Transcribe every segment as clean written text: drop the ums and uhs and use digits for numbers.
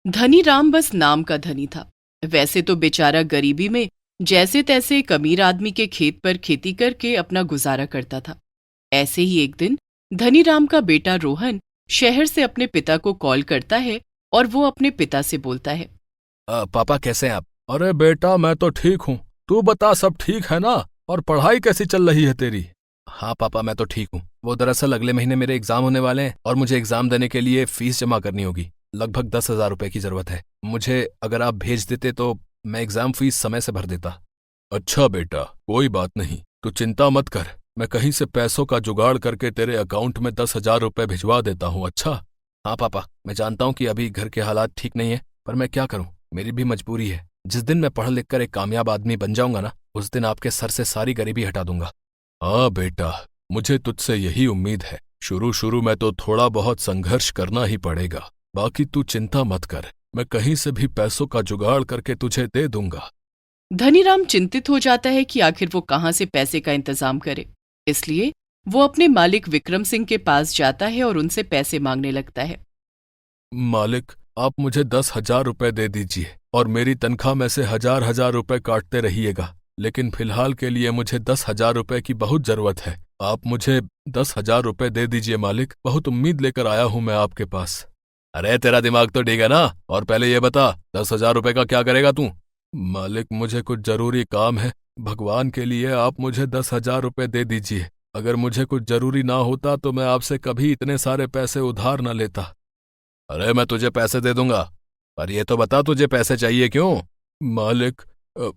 धनी राम बस नाम का धनी था। वैसे तो बेचारा गरीबी में जैसे तैसे एक अमीर आदमी के खेत पर खेती करके अपना गुजारा करता था। ऐसे ही एक दिन धनी राम का बेटा रोहन शहर से अपने पिता को कॉल करता है और वो अपने पिता से बोलता है। पापा कैसे हैं आप? अरे बेटा मैं तो ठीक हूँ, तू बता सब ठीक है ना? और पढ़ाई कैसी चल रही है तेरी? हाँ पापा मैं तो ठीक हूँ। वो दरअसल अगले महीने मेरे एग्जाम होने वाले हैं और मुझे एग्जाम देने के लिए फीस जमा करनी होगी। लगभग 10,000 रुपए की जरूरत है मुझे। अगर आप भेज देते तो मैं एग्जाम फीस समय से भर देता। अच्छा बेटा कोई बात नहीं, तू चिंता मत कर, मैं कहीं से पैसों का जुगाड़ करके तेरे अकाउंट में 10,000 रुपए भिजवा देता हूँ। अच्छा? हाँ पापा मैं जानता हूँ कि अभी घर के हालात ठीक नहीं है, पर मैं क्या करूँ, मेरी भी मजबूरी है। जिस दिन मैं पढ़ लिख कर एक कामयाब आदमी बन जाऊंगा ना, उस दिन आपके सर से सारी गरीबी हटा दूंगा। हाँ बेटा मुझे तुझसे यही उम्मीद है। शुरू शुरू में तो थोड़ा बहुत संघर्ष करना ही पड़ेगा, बाकी तू चिंता मत कर, मैं कहीं से भी पैसों का जुगाड़ करके तुझे दे दूंगा। धनीराम चिंतित हो जाता है कि आखिर वो कहाँ से पैसे का इंतजाम करे। इसलिए वो अपने मालिक विक्रम सिंह के पास जाता है और उनसे पैसे मांगने लगता है। मालिक आप मुझे 10,000 रुपए दे दीजिए और मेरी तनख्वाह में से 1,000 रुपए काटते रहिएगा, लेकिन फिलहाल के लिए मुझे 10,000 रुपए की बहुत जरूरत है। आप मुझे 10,000 रुपए दे दीजिए मालिक, बहुत उम्मीद लेकर आया हूं मैं आपके पास। अरे तेरा दिमाग तो ठीक है ना? और पहले ये बता 10,000 रुपए का क्या करेगा तू? मालिक मुझे कुछ जरूरी काम है, भगवान के लिए आप मुझे 10,000 रुपए दे दीजिए। अगर मुझे कुछ जरूरी ना होता तो मैं आपसे कभी इतने सारे पैसे उधार न लेता। अरे मैं तुझे पैसे दे दूंगा, पर ये तो बता तुझे पैसे चाहिए क्यों? मालिक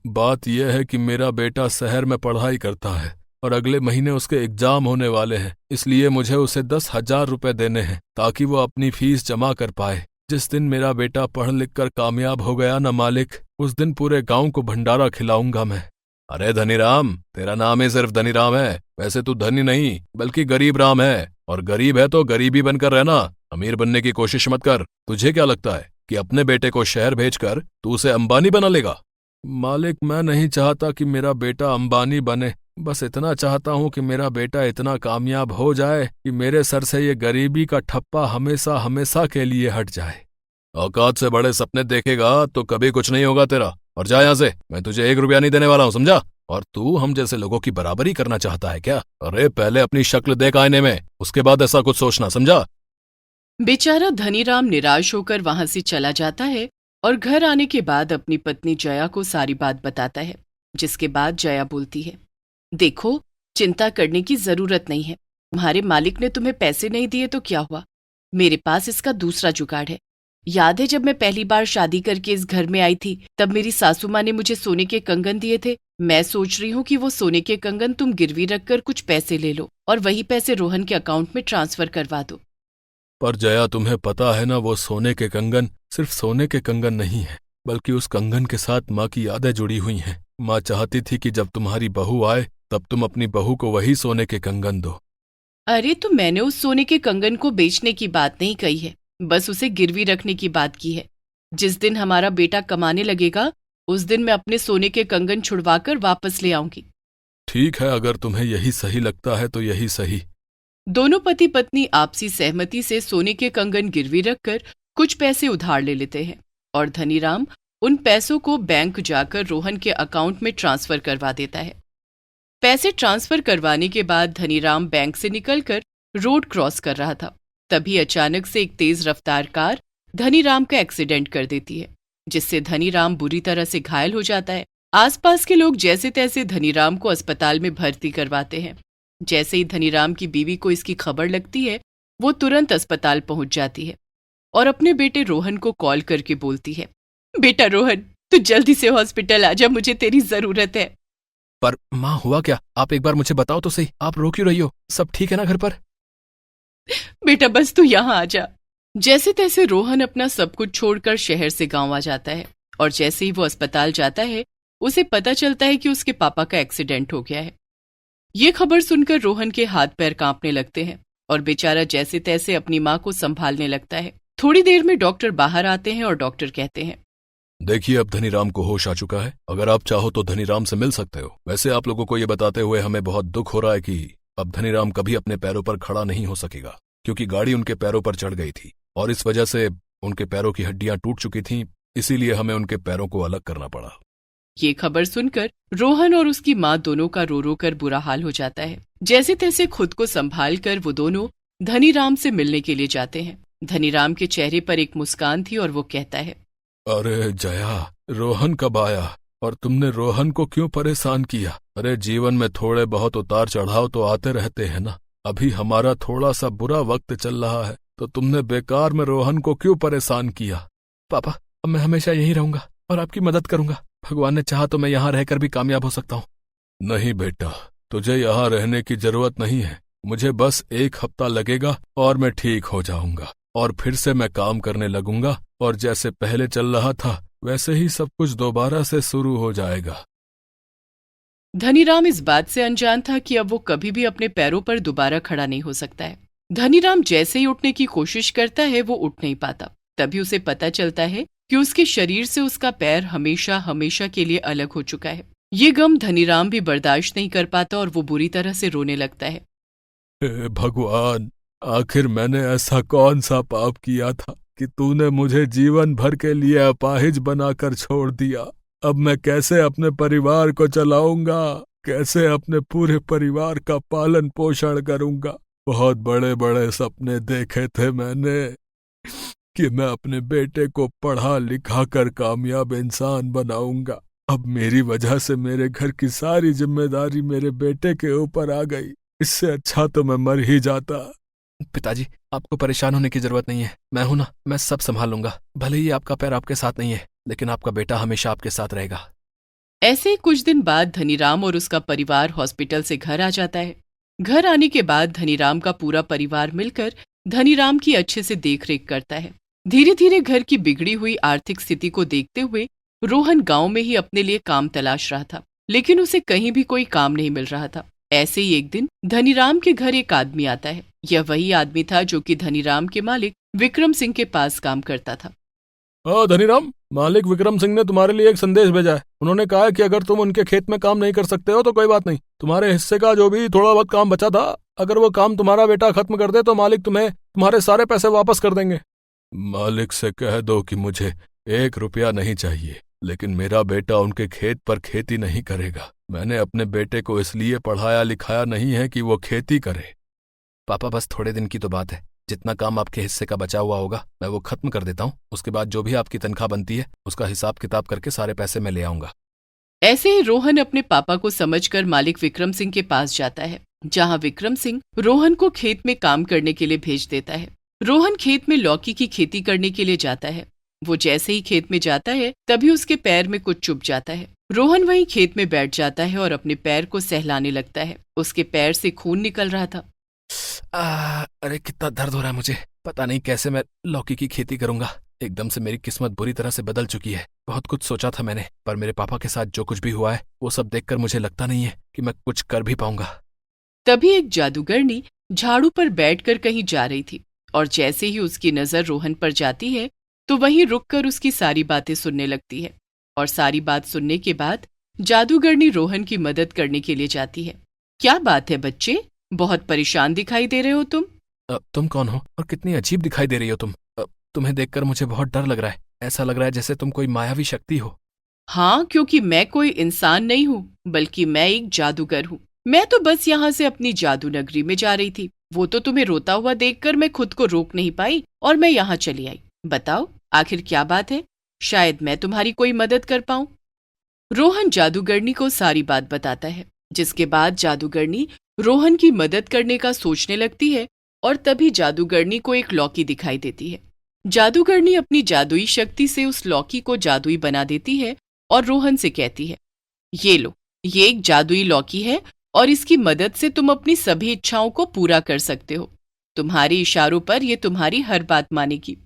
बात यह है कि मेरा बेटा शहर में पढ़ाई करता है और अगले महीने उसके एग्जाम होने वाले हैं, इसलिए मुझे उसे 10,000 रुपए देने हैं ताकि वो अपनी फीस जमा कर पाए। जिस दिन मेरा बेटा पढ़ लिख कर कामयाब हो गया ना मालिक, उस दिन पूरे गांव को भंडारा खिलाऊंगा मैं। अरे धनीराम तेरा नाम ही सिर्फ धनीराम है, वैसे तू धनी नहीं बल्कि गरीब राम है, और गरीब है तो गरीबी बनकर रहना, अमीर बनने की कोशिश मत कर। तुझे क्या लगता है कि अपने बेटे को शहर भेजकर तू उसे अंबानी बना लेगा? मालिक मैं नहीं चाहता कि मेरा बेटा अंबानी बने, बस इतना चाहता हूँ कि मेरा बेटा इतना कामयाब हो जाए कि मेरे सर से ये गरीबी का ठप्पा हमेशा हमेशा के लिए हट जाए। औकात से बड़े सपने देखेगा तो कभी कुछ नहीं होगा तेरा, और जा यहाँ से, मैं तुझे 1 रुपया नहीं देने वाला हूँ, समझा? और तू हम जैसे लोगों की बराबरी करना चाहता है क्या? अरे पहले अपनी शक्ल देख आईने में, उसके बाद ऐसा कुछ सोचना, समझा? बेचारा धनीराम निराश होकर वहां से चला जाता है और घर आने के बाद अपनी पत्नी जया को सारी बात बताता है। जिसके बाद जया बोलती है, देखो चिंता करने की जरूरत नहीं है, तुम्हारे मालिक ने तुम्हें पैसे नहीं दिए तो क्या हुआ, मेरे पास इसका दूसरा जुगाड़ है। याद है जब मैं पहली बार शादी करके इस घर में आई थी, तब मेरी सासू माँ ने मुझे सोने के कंगन दिए थे। मैं सोच रही हूँ कि वो सोने के कंगन तुम गिरवी रखकर कुछ पैसे ले लो और वही पैसे रोहन के अकाउंट में ट्रांसफर करवा दो। पर जया तुम्हें पता है ना, वो सोने के कंगन सिर्फ सोने के कंगन नहीं है, बल्कि उस कंगन के साथ माँ की यादें जुड़ी हुई हैं। माँ चाहती थी कि जब तुम्हारी बहू आए तब तुम अपनी बहू को वही सोने के कंगन दो। अरे तो मैंने उस सोने के कंगन को बेचने की बात नहीं कही है, बस उसे गिरवी रखने की बात की है। जिस दिन हमारा बेटा कमाने लगेगा उस दिन मैं अपने सोने के कंगन छुड़वाकर वापस ले आऊंगी। ठीक है, अगर तुम्हें यही सही लगता है तो यही सही। दोनों पति पत्नी आपसी सहमति से सोने के कंगन गिरवी रखकर कुछ पैसे उधार ले लेते हैं और धनीराम उन पैसों को बैंक जाकर रोहन के अकाउंट में ट्रांसफर करवा देता है। पैसे ट्रांसफर करवाने के बाद धनीराम बैंक से निकलकर रोड क्रॉस कर रहा था, तभी अचानक से एक तेज रफ्तार कार धनीराम का एक्सीडेंट कर देती है, जिससे धनीराम बुरी तरह से घायल हो जाता है। आसपास के लोग जैसे तैसे धनीराम को अस्पताल में भर्ती करवाते हैं। जैसे ही धनीराम की बीवी को इसकी खबर लगती है, वो तुरंत अस्पताल पहुंच जाती है और अपने बेटे रोहन को कॉल करके बोलती है, बेटा रोहन तू जल्दी से हॉस्पिटल आ जा, मुझे तेरी जरूरत है। पर माँ हुआ क्या? आप एक बार मुझे बताओ तो सही, आप रो क्यों रही हो? सब ठीक है ना घर पर? बेटा बस तू यहाँ आ जा। जैसे तैसे रोहन अपना सब कुछ छोड़कर शहर से गांव आ जाता है और जैसे ही वो अस्पताल जाता है उसे पता चलता है कि उसके पापा का एक्सीडेंट हो गया है। ये खबर सुनकर रोहन के हाथ पैर कांपने लगते हैं और बेचारा जैसे तैसे अपनी माँ को संभालने लगता है। थोड़ी देर में डॉक्टर बाहर आते हैं और डॉक्टर कहते हैं, देखिए अब धनीराम को होश आ चुका है, अगर आप चाहो तो धनीराम से मिल सकते हो। वैसे आप लोगों को ये बताते हुए हमें बहुत दुख हो रहा है कि अब धनीराम कभी अपने पैरों पर खड़ा नहीं हो सकेगा, क्योंकि गाड़ी उनके पैरों पर चढ़ गई थी और इस वजह से उनके पैरों की हड्डियां टूट चुकी थीं, इसीलिए हमें उनके पैरों को अलग करना पड़ा। ये खबर सुनकर रोहन और उसकी माँ दोनों का रो रो कर बुरा हाल हो जाता है। जैसे तैसे खुद को संभाल कर वो दोनों धनीराम से मिलने के लिए जाते हैं। धनीराम के चेहरे पर एक मुस्कान थी और वो कहता है, अरे जया, रोहन कब आया और तुमने रोहन को क्यों परेशान किया? अरे जीवन में थोड़े बहुत उतार चढ़ाव तो आते रहते हैं ना। अभी हमारा थोड़ा सा बुरा वक्त चल रहा है तो तुमने बेकार में रोहन को क्यों परेशान किया? पापा, अब मैं हमेशा यहीं रहूंगा और आपकी मदद करूंगा। भगवान ने चाहा तो मैं यहाँ रहकर भी कामयाब हो सकता हूँ। नहीं बेटा, तुझे यहाँ रहने की जरूरत नहीं है। मुझे बस 1 हफ्ता लगेगा और मैं ठीक हो जाऊंगा और फिर से मैं काम करने लगूंगा और जैसे पहले चल रहा था वैसे ही सब कुछ दोबारा से शुरू हो जाएगा। धनीराम इस बात से अनजान था कि अब वो कभी भी अपने पैरों पर दोबारा खड़ा नहीं हो सकता है। धनीराम जैसे ही उठने की कोशिश करता है वो उठ नहीं पाता। तभी उसे पता चलता है कि उसके शरीर से उसका पैर हमेशा हमेशा के लिए अलग हो चुका है। ये गम धनीराम भी बर्दाश्त नहीं कर पाता और वो बुरी तरह से रोने लगता है। हे भगवान, आखिर मैंने ऐसा कौन सा पाप किया था कि तूने मुझे जीवन भर के लिए अपाहिज बनाकर छोड़ दिया? अब मैं कैसे अपने परिवार को चलाऊंगा? कैसे अपने पूरे परिवार का पालन पोषण करूंगा? बहुत बड़े बड़े सपने देखे थे मैंने कि मैं अपने बेटे को पढ़ा लिखा कर कामयाब इंसान बनाऊंगा। अब मेरी वजह से मेरे घर की सारी जिम्मेदारी मेरे बेटे के ऊपर आ गई। इससे अच्छा तो मैं मर ही जाता। पिताजी, आपको परेशान होने की जरूरत नहीं है। मैं हूं ना, मैं सब संभाल लूंगा। भले ही आपका पैर आपके साथ नहीं है, लेकिन आपका बेटा हमेशा आपके साथ रहेगा। ऐसे ही कुछ दिन बाद धनीराम और उसका परिवार हॉस्पिटल से घर आ जाता है। घर आने के बाद धनीराम का पूरा परिवार मिलकर धनीराम की अच्छे से देखरेख करता है। धीरे धीरे घर की बिगड़ी हुई आर्थिक स्थिति को देखते हुए रोहन गांव में ही अपने लिए काम तलाश रहा था, लेकिन उसे कहीं भी कोई काम नहीं मिल रहा था। ऐसे ही एक दिन धनीराम के घर एक आदमी आता है। यह वही आदमी था जो कि धनीराम के मालिक विक्रम सिंह के पास काम करता था। धनीराम, मालिक विक्रम सिंह ने तुम्हारे लिए एक संदेश भेजा है। उन्होंने कहा है कि अगर तुम उनके खेत में काम नहीं कर सकते हो तो कोई बात नहीं, तुम्हारे हिस्से का जो भी थोड़ा बहुत काम बचा था, अगर वो काम तुम्हारा बेटा खत्म कर दे तो मालिक तुम्हें तुम्हारे सारे पैसे वापस कर देंगे। मालिक से कह दो कि मुझे 1 रुपया नहीं चाहिए, लेकिन मेरा बेटा उनके खेत पर खेती नहीं करेगा। मैंने अपने बेटे को इसलिए पढ़ाया लिखाया नहीं है कि वो खेती करे। पापा, बस थोड़े दिन की तो बात है। जितना काम आपके हिस्से का बचा हुआ होगा मैं वो खत्म कर देता हूँ। उसके बाद जो भी आपकी तनख्वाह बनती है उसका हिसाब किताब करके सारे पैसे मैं ले आऊंगा। ऐसे ही रोहन अपने पापा को समझकर मालिक विक्रम सिंह के पास जाता है, जहां विक्रम सिंह रोहन को खेत में काम करने के लिए भेज देता है। रोहन खेत में लौकी की खेती करने के लिए जाता है। वो जैसे ही खेत में जाता है तभी उसके पैर में कुछ चुभ जाता है। रोहन वहीं खेत में बैठ जाता है और अपने पैर को सहलाने लगता है। उसके पैर से खून निकल रहा था। अरे कितना दर्द हो रहा है मुझे। पता नहीं कैसे मैं लौकी की खेती करूंगा। एकदम से मेरी किस्मत बुरी तरह से बदल चुकी है। बहुत कुछ सोचा था मैंने, पर मेरे पापा के साथ जो कुछ भी हुआ है वो सब देखकर मुझे लगता नहीं है कि मैं कुछ कर भी पाऊंगा। तभी एक जादूगरनी झाड़ू पर बैठकर कहीं जा रही थी और जैसे ही उसकी नजर रोहन पर जाती है तो वहीं रुककर उसकी सारी बातें सुनने लगती है। और सारी बात सुनने के बाद जादूगरनी रोहन की मदद करने के लिए जाती है। क्या बात है बच्चे, बहुत परेशान दिखाई दे रहे हो तुम? तुम कौन हो और कितनी अजीब दिखाई दे रही हो तुम? तुम्हें देखकर मुझे बहुत डर लग रहा है। ऐसा लग रहा है जैसे तुम कोई मायावी शक्ति हो। हाँ, क्योंकि मैं कोई इंसान नहीं हूँ, बल्कि मैं एक जादूगर हूँ। मैं तो बस यहाँ से अपनी जादू नगरी में जा रही थी। वो तो तुम्हें रोता हुआ देखकर मैं खुद को रोक नहीं पाई और मैं यहाँ चली आई। बताओ आखिर क्या बात है, शायद मैं तुम्हारी कोई मदद कर पाऊं। रोहन जादूगरनी को सारी बात बताता है, जिसके बाद जादूगरनी रोहन की मदद करने का सोचने लगती है और तभी जादूगरनी को एक लौकी दिखाई देती है। जादूगरनी अपनी जादुई शक्ति से उस लौकी को जादुई बना देती है और रोहन से कहती है, ये लो, ये एक जादुई लौकी है और इसकी मदद से तुम अपनी सभी इच्छाओं को पूरा कर सकते हो। तुम्हारे इशारों पर ये तुम्हारी हर बात मानेगी।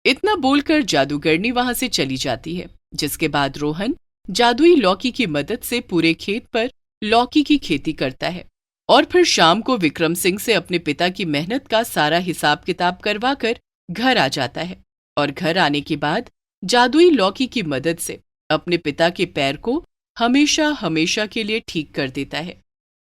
इतना बोलकर जादूगरनी वहां से चली जाती है, जिसके बाद रोहन जादुई लौकी की मदद से पूरे खेत पर लौकी की खेती करता है और फिर शाम को विक्रम सिंह से अपने पिता की मेहनत का सारा हिसाब किताब करवाकर घर आ जाता है और घर आने के बाद जादुई लौकी की मदद से अपने पिता के पैर को हमेशा हमेशा के लिए ठीक कर देता है।